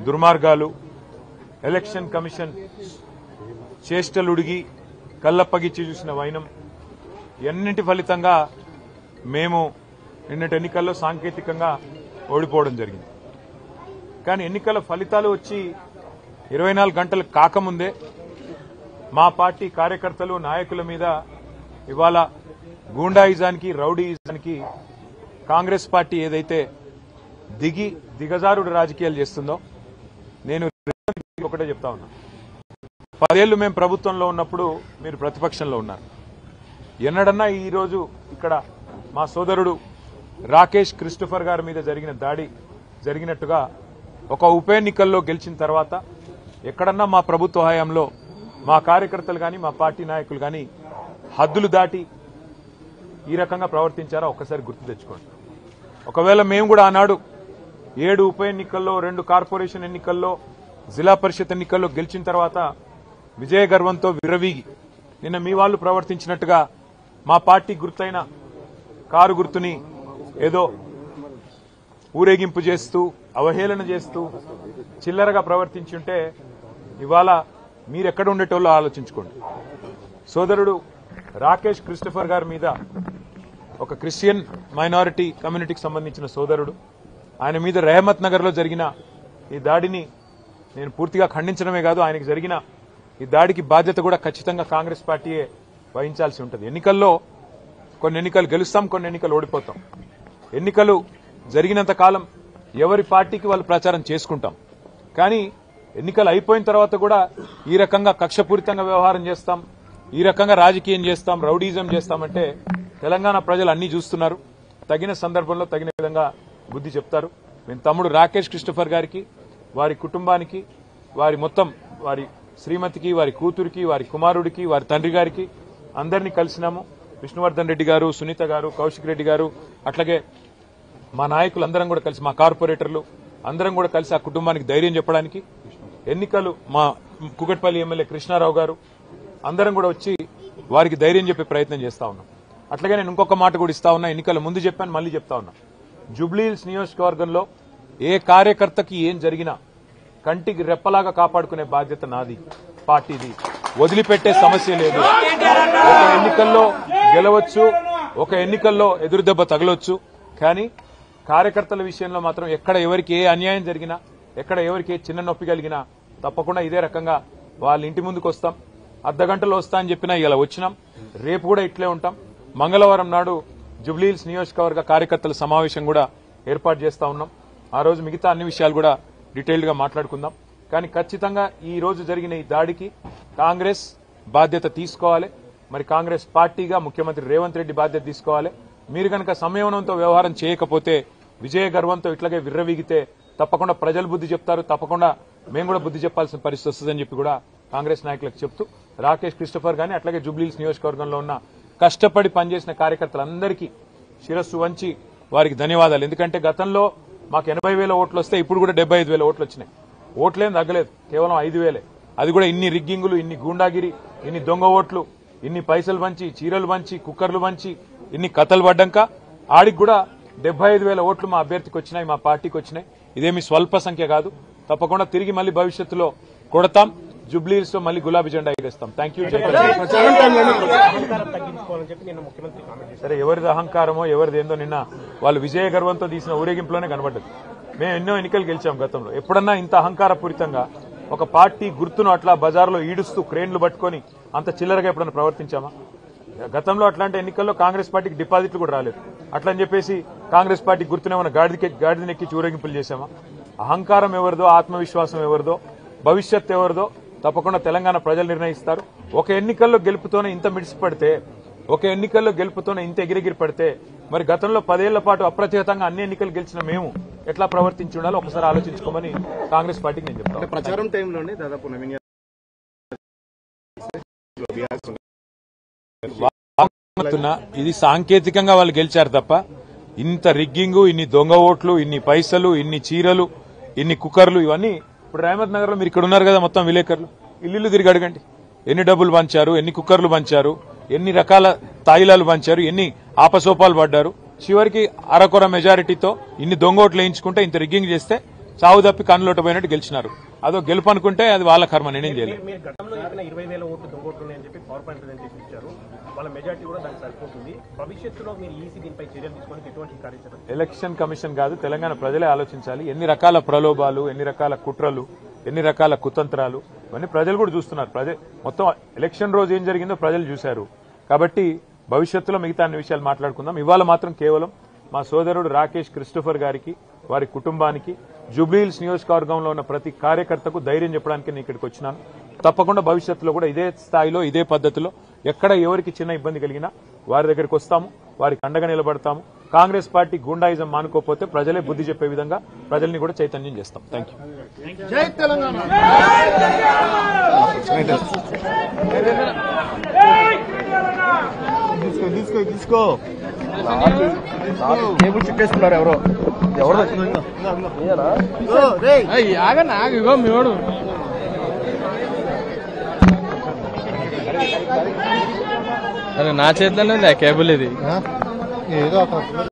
దుర్మార్గాలు, election commission చేష్టలుడిగి కళ్ళప్పగిచ్చి చూసిన వైనం ఎన్నింటి ఫలితంగా మేము నిన్నటి ఎన్నికల్లో సాంకేతికంగా ఓడిపోవడం జరిగింది. కానీ ఎన్నికల ఫలితాలు వచ్చి 24 గంటలు కాకముందే మా పార్టీ కార్యకర్తలు నాయకుల మీద ఇవాళ గూండాయిజానికి రౌడీయిజానికి కాంగ్రెస్ పార్టీ ఏదైతే దిగజారుడు రాజకీయాలు చేస్తుందో నేను ఒకటే చెప్తా ఉన్నా. 10 ఏళ్లు మేము ప్రభుత్వంలో ఉన్నప్పుడు మీరు ప్రతిపక్షంలో ఉన్నారు. ఎన్నడన్నా ఈరోజు ఇక్కడ మా సోదరుడు రాకేష్ క్రిస్టోఫర్ గారి మీద జరిగిన దాడి జరిగినట్టుగా ఒక ఉప ఎన్నికల్లో గెలిచిన తర్వాత ఎక్కడన్నా మా ప్రభుత్వ హయాంలో మా కార్యకర్తలు కానీ మా పార్టీ నాయకులు కానీ హద్దులు దాటి ఈ రకంగా ప్రవర్తించారా ఒక్కసారి గుర్తు తెచ్చుకోండి. ఒకవేళ మేము కూడా ఆనాడు 7 ఉప ఎన్నికల్లో 2 కార్పొరేషన్ ఎన్నికల్లో జిల్లా పరిషత్ ఎన్నికల్లో గెలిచిన తర్వాత విజయ గర్వంతో విర్రవీగి నిన్న మీ వాళ్ళు ప్రవర్తించినట్టుగా మా పార్టీ గుర్తైన కారు గుర్తుని ఏదో ఊరేగింపు చేస్తూ అవహేళన చేస్తూ చిల్లరగా ప్రవర్తించుంటే ఇవాళ మీరెక్కడ ఉండేటోళ్ళో ఆలోచించుకోండి. సోదరుడు రాకేష్ క్రిస్టోఫర్ గారి మీద ఒక క్రిస్టియన్ మైనారిటీ కమ్యూనిటీకి సంబంధించిన సోదరుడు, ఆయన మీద రెహమత్ నగర్ లో జరిగిన ఈ దాడిని నేను పూర్తిగా ఖండించడమే కాదు, ఆయనకి జరిగిన ఈ దాడికి బాధ్యత కూడా ఖచ్చితంగా కాంగ్రెస్ పార్టీయే వహించాల్సి ఉంటుంది. ఎన్నికల్లో కొన్ని ఎన్నికలు గెలుస్తాం, కొన్ని ఎన్నికలు ఓడిపోతాం. ఎన్నికలు జరిగినంత కాలం ఎవరి పార్టీకి వాళ్ళు ప్రచారం చేసుకుంటాం. కానీ ఎన్నికలు అయిపోయిన తర్వాత కూడా ఈ రకంగా కక్షపూరితంగా వ్యవహారం చేస్తాం, ఈ రకంగా రాజకీయం చేస్తాం, రౌడీజం చేస్తామంటే తెలంగాణ ప్రజలు అన్ని చూస్తున్నారు. తగిన సందర్భంలో తగిన విధంగా బుద్ధి చెప్తారు. మేము తమ్ముడు రాకేష్ క్రిస్టోఫర్ గారికి, వారి కుటుంబానికి, వారి శ్రీమతికి, వారి కూతురికి, వారి కుమారుడికి, వారి తండ్రి గారికి అందరినీ కలిసినాము. విష్ణువర్ధన్ రెడ్డి గారు, సునీత గారు, కౌశిక్ రెడ్డి గారు, అట్లాగే మా నాయకులందరం కూడా కలిసి, మా కార్పొరేటర్లు అందరం కూడా కలిసి ఆ కుటుంబానికి ధైర్యం చెప్పడానికి ఎన్నికలు మా కూకట్పల్లి ఎమ్మెల్యే కృష్ణారావు గారు అందరం కూడా వచ్చి వారికి ధైర్యం చెప్పే ప్రయత్నం చేస్తా ఉన్నాం. అట్లాగే నేను ఇంకొక మాట కూడా ఇస్తా ఉన్నా, ఎన్నికల ముందు చెప్పాను, మళ్ళీ చెప్తా ఉన్నా. జూబ్లీహిల్స్ నియోజకవర్గంలో ఏ కార్యకర్తకి ఏం జరిగినా కంటికి రెప్పలాగా కాపాడుకునే బాధ్యత నాది, పార్టీది. వదిలిపెట్టే సమస్య లేదు. ఒక ఎన్నికల్లో గెలవచ్చు, ఒక ఎన్నికల్లో ఎదురుదెబ్బ తగలొచ్చు, కానీ కార్యకర్తల విషయంలో మాత్రం ఎక్కడ ఎవరికి ఏ అన్యాయం జరిగినా, ఎక్కడ ఎవరికి ఏ చిన్న నొప్పి కలిగినా తప్పకుండా ఇదే రకంగా వాళ్ళ ఇంటి ముందుకు వస్తాం. అర్ధగంటలో వస్తా అని చెప్పినా ఇలా వచ్చినాం. రేపు కూడా ఇట్లే ఉంటాం. మంగళవారం నాడు జూబ్లీహిల్స్ నియోజకవర్గ కార్యకర్తల సమావేశం కూడా ఏర్పాటు చేస్తా ఉన్నాం. ఆ రోజు మిగతా అన్ని విషయాలు కూడా డీటెయిల్డ్ గా మాట్లాడుకుందాం. కానీ ఖచ్చితంగా ఈ రోజు జరిగిన ఈ దాడికి కాంగ్రెస్ బాధ్యత తీసుకోవాలి. మరి కాంగ్రెస్ పార్టీగా ముఖ్యమంత్రి రేవంత్ రెడ్డి బాధ్యత తీసుకోవాలి. మీరు కనుక సంయమనంతో వ్యవహారం చేయకపోతే, విజయ గర్వంతో ఇట్లాగే విర్రవీగితే తప్పకుండా ప్రజలు బుద్ధి చెప్తారు, తప్పకుండా మేము కూడా బుద్ధి చెప్పాల్సిన పరిస్థితి వస్తుందని చెప్పి కూడా కాంగ్రెస్ నాయకులకు చెప్తూ, రాకేష్ క్రిస్టోఫర్ గాని అట్లాగే జూబ్లీహిల్స్ నియోజకవర్గంలో ఉన్న కష్టపడి పనిచేసిన కార్యకర్తలందరికీ శిరస్సు వంచి వారికి ధన్యవాదాలు. ఎందుకంటే గతంలో మాకు 80,000 ఓట్లు వస్తే ఇప్పుడు కూడా 75,000 ఓట్లు వచ్చినాయి. ఓట్లేం తగ్గలేదు, కేవలం 5,000. అది కూడా ఇన్ని రిగ్గింగులు, ఇన్ని గూండాగిరి, ఇన్ని దొంగ ఓట్లు, ఇన్ని పైసలు పంచి, చీరలు పంచి, కుక్కర్లు పంచి, ఇన్ని కథలు పడ్డాక ఆడికి కూడా 75,000 ఓట్లు మా అభ్యర్థికి వచ్చినాయి, మా పార్టీకి వచ్చినాయి. ఇదేమి స్వల్ప సంఖ్య కాదు. తప్పకుండా తిరిగి మళ్ళీ భవిష్యత్తులో కొడతాం. జూబ్లీహిల్స్ లో మళ్ళీ గులాబీ జెండా ఎగరేస్తాం. Thank you. సరే, ఎవరిది అహంకారమో ఎవరిది ఏందో నిన్న వాళ్ళు విజయ గర్వంతో తీసిన ఊరేగింపులోనే కనబడ్డది. మేము ఎన్నో ఎన్నికలు గెలిచాం గతంలో. ఎప్పుడన్నా ఇంత అహంకారపూరితంగా ఒక పార్టీ గుర్తును అట్లా బజార్లో ఈడుస్తూ క్రేన్లు పట్టుకొని అంత చిల్లరగా ఎప్పుడన్నా ప్రవర్తించామా? గతంలో అట్లాంటి ఎన్నికల్లో కాంగ్రెస్ పార్టీకి డిపాజిట్లు కూడా రాలేదు. అట్లా అని చెప్పేసి కాంగ్రెస్ పార్టీ గుర్తునేమన్నా గాడిదనెక్కి ఊరేగింపులు చేశామా? అహంకారం ఎవరిదో, ఆత్మవిశ్వాసం ఎవరిదో, భవిష్యత్ ఎవరిదో తప్పకుండా తెలంగాణ ప్రజలు నిర్ణయిస్తారు. ఒక ఎన్నికల్లో గెలుపుతోనే ఇంత మిడిసిపడితే, ఒక ఎన్నికల్లో గెలుపుతోనే ఇంత ఎగిరెగిరి పడితే, మరి గతంలో 10 ఏళ్ల పాటు అప్రతిహతంగా అన్ని ఎన్నికలు గెలిచిన మేము ఎట్లా ప్రవర్తించి ఉండాలో ఒకసారి ఆలోచించుకోమని కాంగ్రెస్ పార్టీకి నేను చెప్తాను. ప్రచారం టైంలోనే దాదాపు ఇది సాంకేతికంగా వాళ్ళు గెలిచారు తప్ప ఇంత రిగ్గింగు, ఇన్ని దొంగ ఓట్లు, ఇన్ని పైసలు, ఇన్ని చీరలు, ఇన్ని కుక్కర్లు, ఇవన్నీ ఇప్పుడు రెహమత్ నగర్ లో మీరు ఇక్కడ ఉన్నారు కదా, మొత్తం విలేకరులు ఇల్లు తిరిగి అడగండి. ఎన్ని డబ్బులు పంచారు, ఎన్ని కుక్కర్లు పంచారు, ఎన్ని రకాల తాయిలాలు పంచారు, ఎన్ని ఆపసోపాలు పడ్డారు. చివరికి అరకొర మెజారిటీతో ఇన్ని దొంగ ఓట్లు వేయించుకుంటే, ఇంత రిగ్గింగ్ చేస్తే చావు తప్పి కన్నులోట పోయినట్టు గెలిచినారు. అదో గెలుపు అనుకుంటే అది వాళ్ళ కర్మ, నేనేం చేయలేదు. ఎలక్షన్ కమిషన్ కాదు, తెలంగాణ ప్రజలే ఆలోచించాలి. ఎన్ని రకాల ప్రలోభాలు, ఎన్ని రకాల కుట్రలు, ఎన్ని రకాల కుతంత్రాలు, ఇవన్నీ ప్రజలు కూడా చూస్తున్నారు. మొత్తం ఎలక్షన్ రోజు ఏం జరిగిందో ప్రజలు చూశారు. కాబట్టి భవిష్యత్తులో మిగతా అన్ని విషయాలు మాట్లాడుకుందాం. ఇవాళ మాత్రం కేవలం మా సోదరుడు రాకేష్ క్రిస్టోఫర్ గారికి, వారి కుటుంబానికి, జూబ్లీహిల్స్ నియోజకవర్గంలో ఉన్న ప్రతి కార్యకర్తకు ధైర్యం చెప్పడానికి నేను ఇక్కడికి వచ్చినాను. తప్పకుండా భవిష్యత్తులో కూడా ఇదే స్థాయిలో, ఇదే పద్ధతిలో ఎక్కడ ఎవరికి చిన్న ఇబ్బంది కలిగినా వారి దగ్గరికి వస్తాము, వారికి అండగా నిలబడతాము. కాంగ్రెస్ పార్టీ గుండాయిజం మానుకోకపోతే ప్రజలే బుద్ధి చెప్పే విధంగా ప్రజల్ని కూడా చైతన్యం చేస్తాం. Thank you. జై తెలంగాణ. తీసుకో టేబుల్ చుట్టేసుకున్నారు ఎవరో ఆగో మీవాడు నా చేతిలోనే ఉంది ఆ కేబుల్. ఇది ఏదో